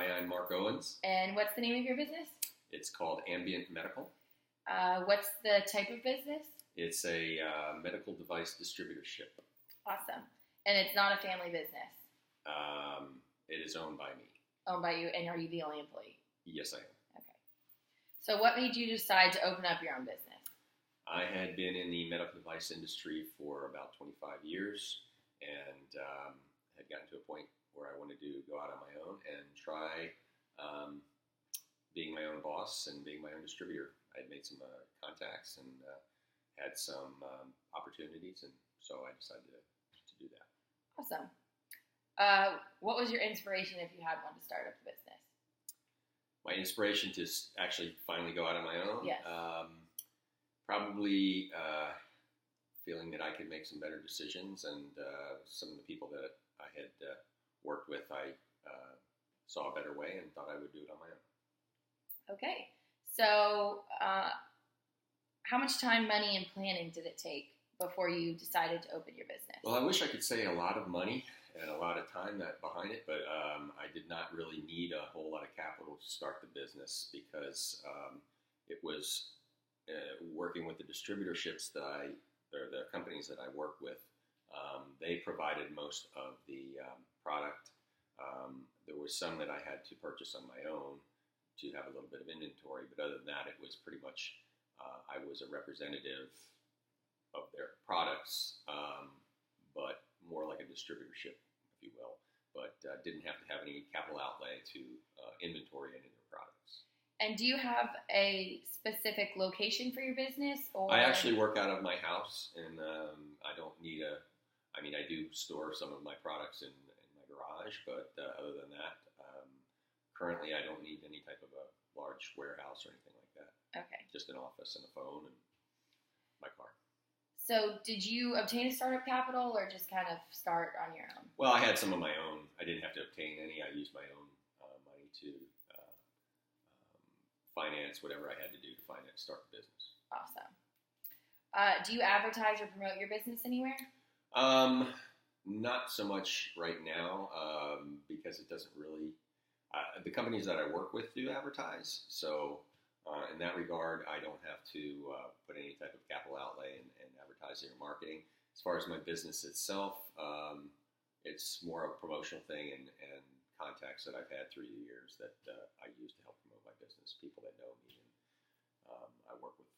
Hi, I'm Mark Owens. And what's the name of your business? It's called Ambient Medical. What's the type of business? It's a medical device distributorship. Awesome. And it's not a family business? It is owned by me. Owned by you, and are you the only employee? Yes, I am. Okay. So what made you decide to open up your own business? I had been in the medical device industry for about 25 years and had gotten to a point where I wanted to go out on my own and try being my own boss and being my own distributor. I had made some contacts and had some opportunities, and so I decided to do that. Awesome. What was your inspiration, if you had one, to start up the business? My inspiration to actually finally go out on my own? Yes. Probably feeling that I could make some better decisions, and some of the people that I had worked with, I saw a better way and thought I would do it on my own. Okay. So how much time, money, and planning did it take before you decided to open your business? Well, I wish I could say a lot of money and a lot of time behind it, but I did not really need a whole lot of capital to start the business because it was working with the distributorships or the companies that I work with. They provided most of the product. There was some that I had to purchase on my own to have a little bit of inventory, but other than that, it was pretty much I was a representative of their products, but more like a distributorship, if you will, but didn't have to have any capital outlay to inventory any of their products. And do you have a specific location for your business? Or I actually work out of my house, and I don't need I do store some of my products in my garage, but other than that, currently I don't need any type of a large warehouse or anything like that. Okay. Just an office and a phone and my car. So did you obtain a startup capital or just kind of start on your own? Well, I had some of my own. I didn't have to obtain any. I used my own money to finance whatever I had to do to start the business. Awesome. Do you advertise or promote your business anywhere? Not so much right now because it doesn't really. The companies that I work with do advertise, so in that regard, I don't have to put any type of capital outlay in advertising or marketing. As far as my business itself, it's more of a promotional thing and contacts that I've had through the years that I use to help promote my business, people that know me. And I work with,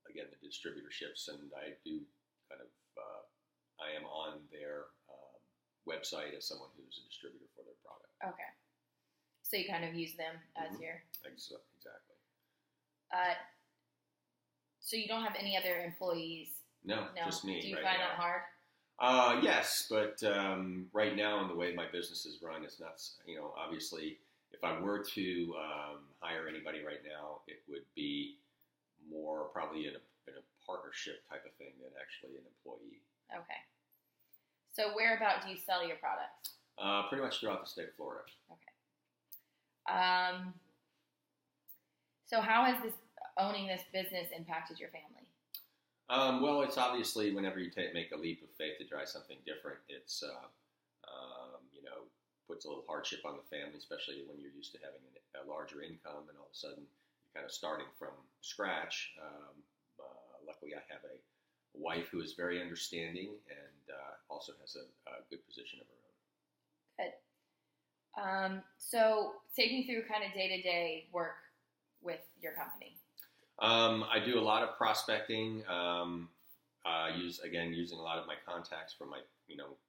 again, the distributorships, and I do kind of, I am on their website as someone who's a distributor for their product. Okay. So you kind of use them as your... Exactly. So you don't have any other employees? No, just me. Do you right find now. that hard? Yes, but right now, in the way my business is run, it's not. Obviously, if I were to hire anybody right now, it would be more probably in a partnership type of thing than actually an employee. Okay. So whereabout do you sell your products? Pretty much throughout the state of Florida. Okay. So how has owning this business impacted your family? Well, it's obviously whenever you make a leap of faith to try something different, it's puts a little hardship on the family, especially when you're used to having a larger income, and all of a sudden you're kind of starting from scratch. Luckily, I have a wife who is very understanding and also has a good position of her own. Good. So take me through kind of day-to-day work with your company. I do a lot of prospecting. Using a lot of my contacts from my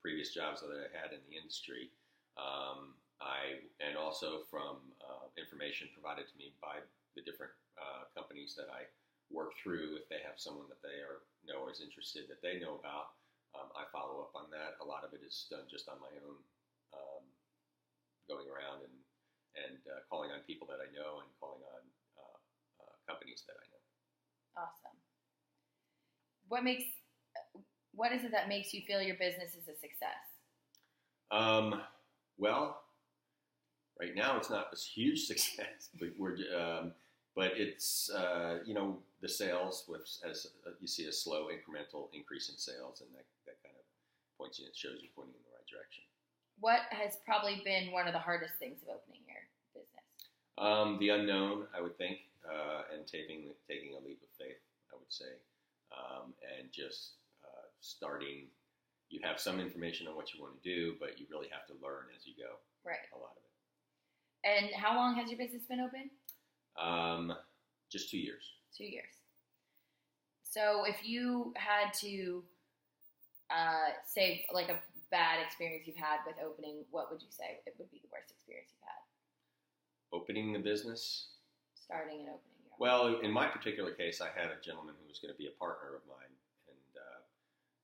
previous jobs that I had in the industry. And also from information provided to me by the different companies that I work through. If they have someone that they is interested that they know about, I follow up on that. A lot of it is done just on my own, going around and calling on people that I know and calling on companies that I know. Awesome. What is it that makes you feel your business is a success? Well, right now it's not a huge success, but but it's the sales as you see a slow incremental increase in sales, and that kind of points you, it shows you pointing in the right direction. What has probably been one of the hardest things of opening your business? The unknown, I would think, and taking a leap of faith, I would say, and just starting. You have some information on what you want to do, but you really have to learn as you go. Right. A lot of it. And how long has your business been open? Just 2 years. 2 years. So if you had to say like a bad experience you've had with opening, what would you say it would be the worst experience you've had? Opening the business? Starting and opening your own. Well, in my particular case, I had a gentleman who was going to be a partner of mine, and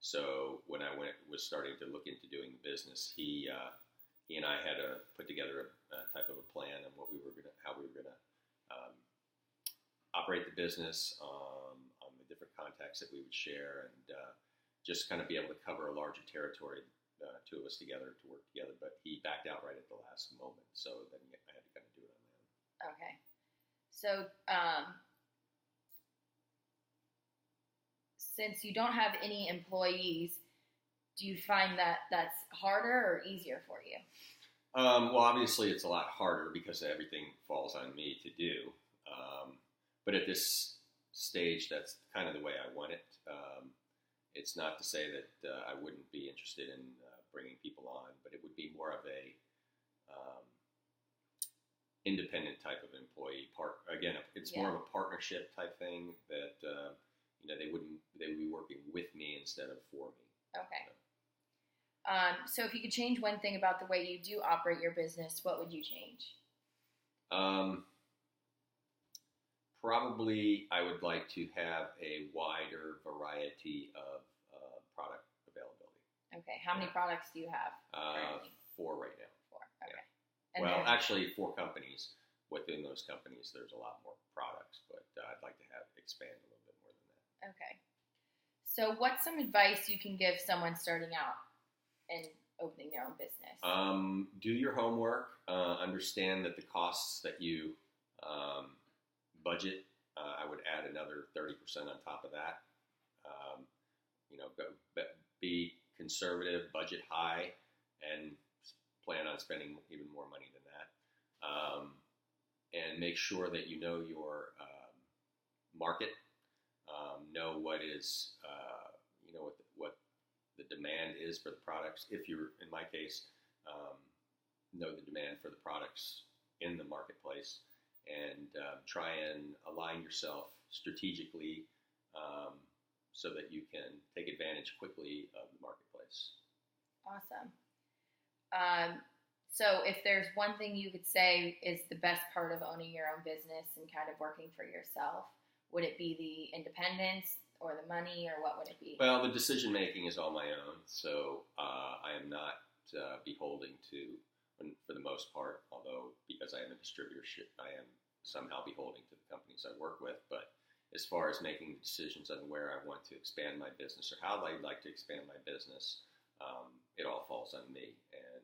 so when I was starting to look into doing the business, he and I had to put together a type of a plan on how we were gonna operate the business, on the different contacts that we would share, and just kind of be able to cover a larger territory, two of us together to work together. But he backed out right at the last moment, so then I had to kind of do it on my own. Okay. So, since you don't have any employees, do you find that that's harder or easier for you? Well, obviously it's a lot harder because everything falls on me to do. But at this stage, that's kind of the way I want it. It's not to say that I wouldn't be interested in bringing people on, but it would be more of a independent type of employee. It's more of a partnership type thing that they would be working with me instead of for me. Okay. So if you could change one thing about the way you do operate your business, what would you change? Probably I would like to have a wider variety of product availability. Okay. How many products do you have currently? 4 right now. 4. Okay. Yeah. Well, actually 4 companies. Within those companies, there's a lot more products, but I'd like to expand a little bit more than that. Okay. So what's some advice you can give someone starting out and opening their own business? Do your homework. Understand that the costs that you budget, I would add another 30% on top of that. Be conservative, budget high, and plan on spending even more money than that. And make sure that you know your market, know what is, what the demand is for the products. If you're, in my case, know the demand for the products in the marketplace, and try and align yourself strategically so that you can take advantage quickly of the marketplace. Awesome. So if there's one thing you could say is the best part of owning your own business and kind of working for yourself, would it be the independence or the money, or what would it be? Well, the decision making is all my own, so I am not beholden to, for the most part, although because I am a distributorship, I am somehow beholden to the companies I work with. But as far as making decisions on where I want to expand my business or how I'd like to expand my business, it all falls on me. And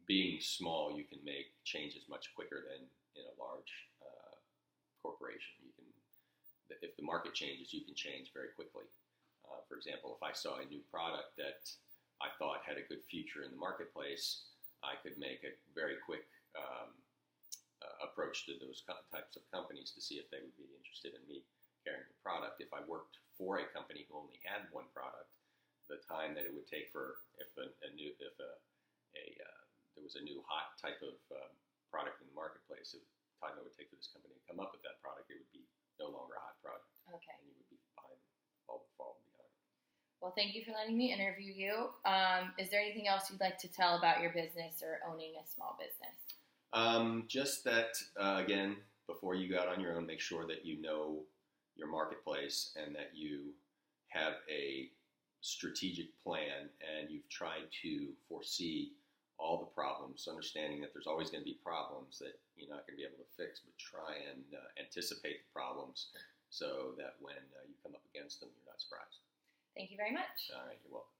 being small, you can make changes much quicker than in a large corporation. If the market changes, you can change very quickly. For example, if I saw a new product that I thought had a good future in the marketplace, I could make a very quick approach to those types of companies to see if they would be interested in me carrying the product. If I worked for a company who only had one product, the time that it would take if there was a new hot type of product in the marketplace, the time it would take for this company to come up with that product, it would be no longer a hot product. Okay. And you would be behind, fall behind. Well, thank you for letting me interview you. Is there anything else you'd like to tell about your business or owning a small business? Just that, again, before you go out on your own, make sure that you know your marketplace and that you have a strategic plan and you've tried to foresee all the problems, understanding that there's always going to be problems that you're not going to be able to fix, but try and anticipate the problems so that when you come up against them, you're not surprised. Thank you very much. All right, you're welcome.